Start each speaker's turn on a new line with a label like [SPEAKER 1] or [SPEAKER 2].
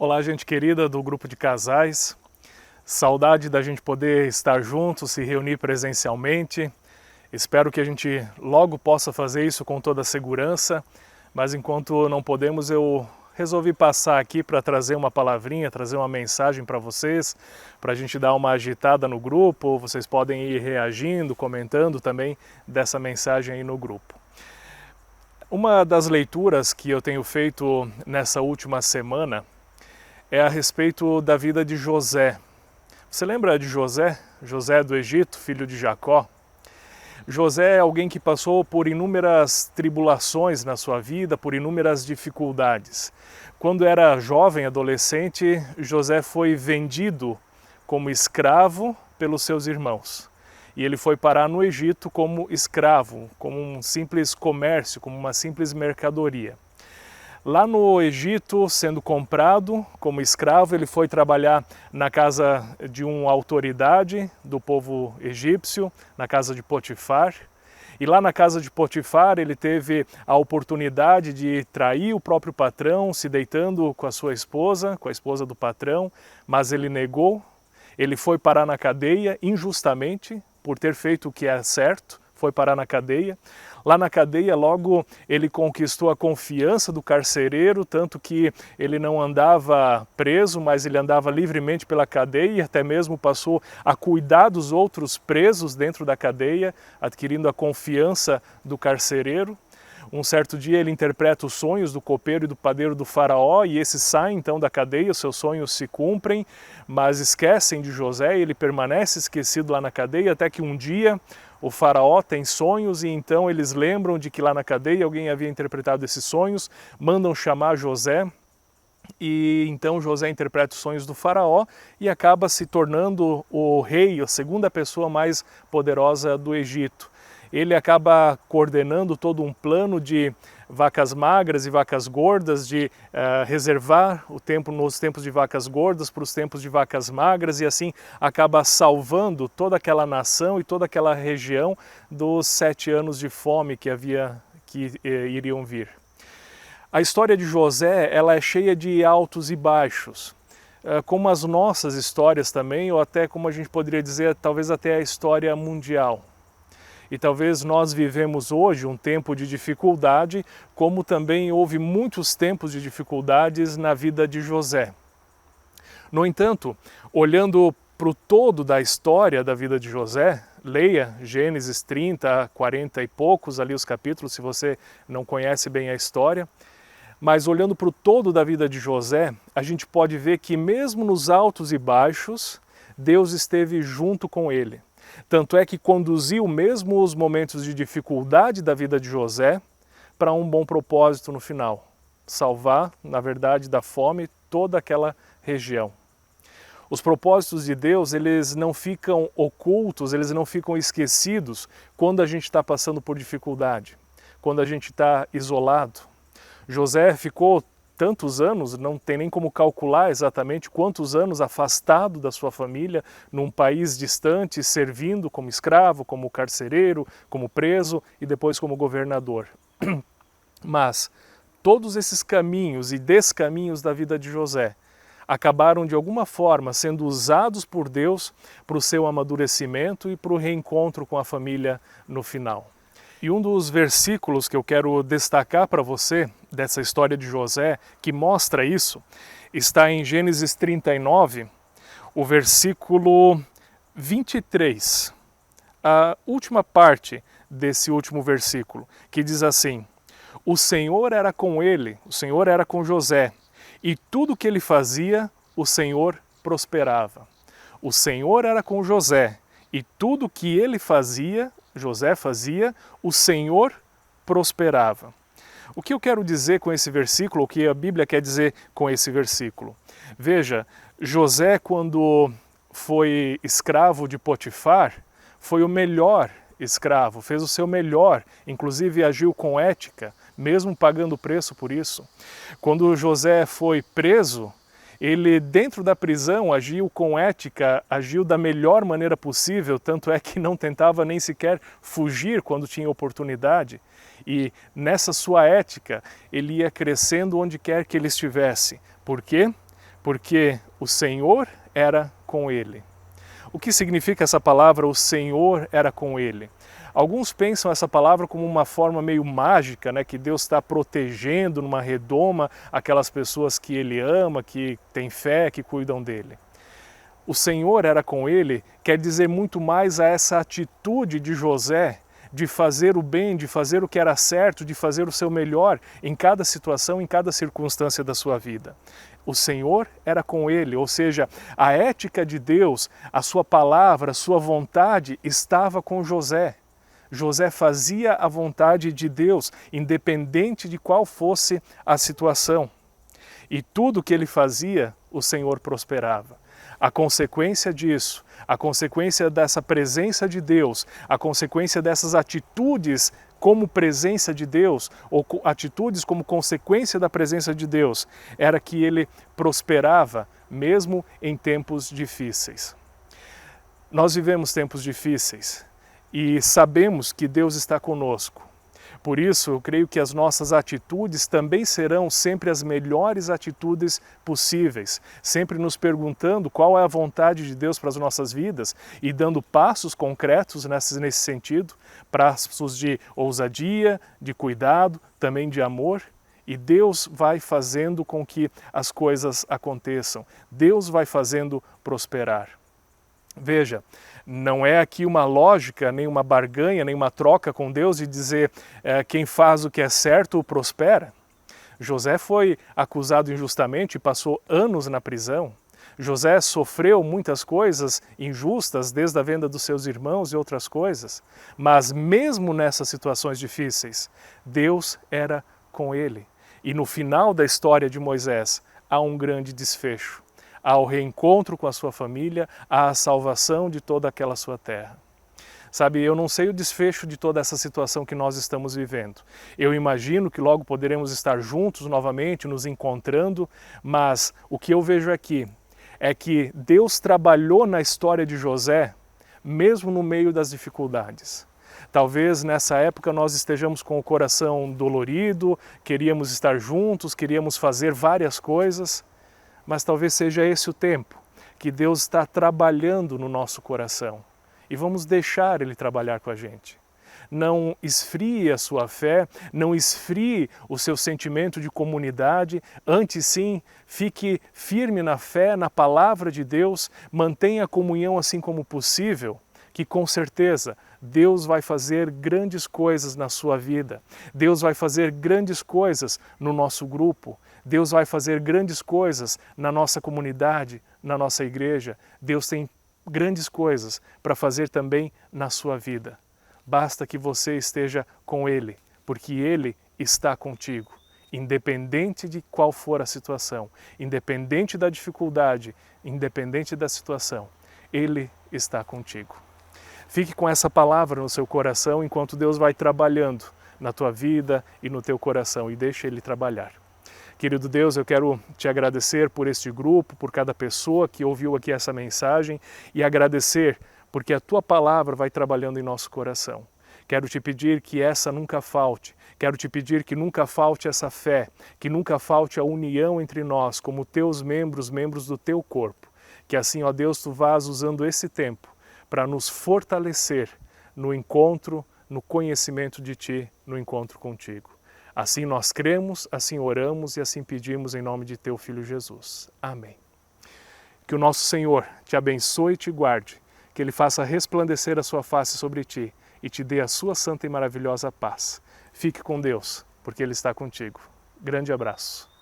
[SPEAKER 1] Olá, gente querida do grupo de casais. Saudade da gente poder estar juntos, se reunir presencialmente. Espero que a gente logo possa fazer isso com toda a segurança, mas enquanto não podemos, eu resolvi passar aqui para trazer uma palavrinha, trazer uma mensagem para vocês, para a gente dar uma agitada no grupo. Vocês podem ir reagindo, comentando também dessa mensagem aí no grupo. Uma das leituras que eu tenho feito nessa última semana é a respeito da vida de José. Você lembra de José? José do Egito, filho de Jacó? José é alguém que passou por inúmeras tribulações na sua vida, por inúmeras dificuldades. Quando era jovem, adolescente, José foi vendido como escravo pelos seus irmãos. E ele foi parar no Egito como escravo, como um simples comércio, como uma simples mercadoria. Lá no Egito, sendo comprado como escravo, ele foi trabalhar na casa de uma autoridade do povo egípcio, na casa de Potifar. E lá na casa de Potifar ele teve a oportunidade de trair o próprio patrão, se deitando com a sua esposa, com a esposa do patrão, mas ele negou. Ele foi parar na cadeia injustamente, por ter feito o que é certo, foi parar na cadeia. Lá na cadeia, logo, ele conquistou a confiança do carcereiro, tanto que ele não andava preso, mas ele andava livremente pela cadeia e até mesmo passou a cuidar dos outros presos dentro da cadeia, adquirindo a confiança do carcereiro. Um certo dia ele interpreta os sonhos do copeiro e do padeiro do faraó e esses saem então da cadeia, os seus sonhos se cumprem, mas esquecem de José e ele permanece esquecido lá na cadeia até que um dia o faraó tem sonhos e então eles lembram de que lá na cadeia alguém havia interpretado esses sonhos, mandam chamar José e então José interpreta os sonhos do faraó e acaba se tornando o rei, a segunda pessoa mais poderosa do Egito. Ele acaba coordenando todo um plano de vacas magras e vacas gordas, de reservar o tempo nos tempos de vacas gordas para os tempos de vacas magras e assim acaba salvando toda aquela nação e toda aquela região dos 7 anos de fome que iriam vir. A história de José, ela é cheia de altos e baixos, como as nossas histórias também, ou até como a gente poderia dizer, talvez até a história mundial. E talvez nós vivemos hoje um tempo de dificuldade, como também houve muitos tempos de dificuldades na vida de José. No entanto, olhando para o todo da história da vida de José, leia Gênesis 30, 40 e poucos ali os capítulos, se você não conhece bem a história. Mas olhando para o todo da vida de José, a gente pode ver que mesmo nos altos e baixos, Deus esteve junto com ele. Tanto é que conduziu mesmo os momentos de dificuldade da vida de José para um bom propósito no final. Salvar, na verdade, da fome toda aquela região. Os propósitos de Deus, eles não ficam ocultos, eles não ficam esquecidos quando a gente está passando por dificuldade, quando a gente está isolado. José ficou tantos anos, não tem nem como calcular exatamente quantos anos afastado da sua família, num país distante, servindo como escravo, como carcereiro, como preso e depois como governador. Mas todos esses caminhos e descaminhos da vida de José acabaram de alguma forma sendo usados por Deus para o seu amadurecimento e para o reencontro com a família no final. E um dos versículos que eu quero destacar para você, dessa história de José, que mostra isso, está em Gênesis 39, o versículo 23. A última parte desse último versículo, que diz assim: o Senhor era com ele, o Senhor era com José, e tudo que ele fazia, o Senhor prosperava. O Senhor era com José, e tudo que ele fazia, José fazia, o Senhor prosperava. O que eu quero dizer com esse versículo, o que a Bíblia quer dizer com esse versículo? Veja, José, quando foi escravo de Potifar, foi o melhor escravo, fez o seu melhor, inclusive agiu com ética, mesmo pagando preço por isso. Quando José foi preso, ele dentro da prisão agiu com ética, agiu da melhor maneira possível, tanto é que não tentava nem sequer fugir quando tinha oportunidade. E nessa sua ética, ele ia crescendo onde quer que ele estivesse. Por quê? porque o Senhor era com ele. O que significa essa palavra, o Senhor era com ele? Alguns pensam essa palavra como uma forma meio mágica, né, que Deus está protegendo numa redoma aquelas pessoas que Ele ama, que têm fé, que cuidam dele. O Senhor era com ele quer dizer muito mais a essa atitude de José de fazer o bem, de fazer o que era certo, de fazer o seu melhor em cada situação, em cada circunstância da sua vida. O Senhor era com ele, ou seja, a ética de Deus, a sua palavra, a sua vontade estava com José. José fazia a vontade de Deus, independente de qual fosse a situação. E tudo que ele fazia, o Senhor prosperava. A consequência disso, a consequência dessa presença de Deus, a consequência dessas atitudes como presença de Deus, ou atitudes como consequência da presença de Deus, era que ele prosperava mesmo em tempos difíceis. Nós vivemos tempos difíceis e sabemos que Deus está conosco. Por isso, eu creio que as nossas atitudes também serão sempre as melhores atitudes possíveis, sempre nos perguntando qual é a vontade de Deus para as nossas vidas e dando passos concretos nesse sentido, passos de ousadia, de cuidado, também de amor. E Deus vai fazendo com que as coisas aconteçam, Deus vai fazendo prosperar. Veja, não é aqui uma lógica, nem uma barganha, nem uma troca com Deus de dizer quem faz o que é certo prospera. José foi acusado injustamente e passou anos na prisão. José sofreu muitas coisas injustas, desde a venda dos seus irmãos e outras coisas. Mas mesmo nessas situações difíceis, Deus era com ele. E no final da história de Moisés, há um grande desfecho. Ao reencontro com a sua família, à salvação de toda aquela sua terra. Sabe, eu não sei o desfecho de toda essa situação que nós estamos vivendo. Eu imagino que logo poderemos estar juntos novamente, nos encontrando, mas o que eu vejo aqui é que Deus trabalhou na história de José, mesmo no meio das dificuldades. Talvez nessa época nós estejamos com o coração dolorido, queríamos estar juntos, queríamos fazer várias coisas, mas talvez seja esse o tempo que Deus está trabalhando no nosso coração e vamos deixar Ele trabalhar com a gente. Não esfrie a sua fé, não esfrie o seu sentimento de comunidade, antes sim, fique firme na fé, na palavra de Deus, mantenha a comunhão assim como possível, que com certeza Deus vai fazer grandes coisas na sua vida, Deus vai fazer grandes coisas no nosso grupo, Deus vai fazer grandes coisas na nossa comunidade, na nossa igreja. Deus tem grandes coisas para fazer também na sua vida. Basta que você esteja com Ele, porque Ele está contigo. Independente de qual for a situação, independente da dificuldade, independente da situação, Ele está contigo. Fique com essa palavra no seu coração enquanto Deus vai trabalhando na tua vida e no teu coração e deixa Ele trabalhar. Querido Deus, eu quero te agradecer por este grupo, por cada pessoa que ouviu aqui essa mensagem e agradecer porque a tua palavra vai trabalhando em nosso coração. Quero te pedir que essa nunca falte, quero te pedir que nunca falte essa fé, que nunca falte a união entre nós como teus membros, membros do teu corpo. Que assim, ó Deus, tu vás usando esse tempo para nos fortalecer no encontro, no conhecimento de ti, no encontro contigo. Assim nós cremos, assim oramos e assim pedimos em nome de teu Filho Jesus. Amém. Que o nosso Senhor te abençoe e te guarde, que Ele faça resplandecer a sua face sobre ti e te dê a sua santa e maravilhosa paz. Fique com Deus, porque Ele está contigo. Grande abraço.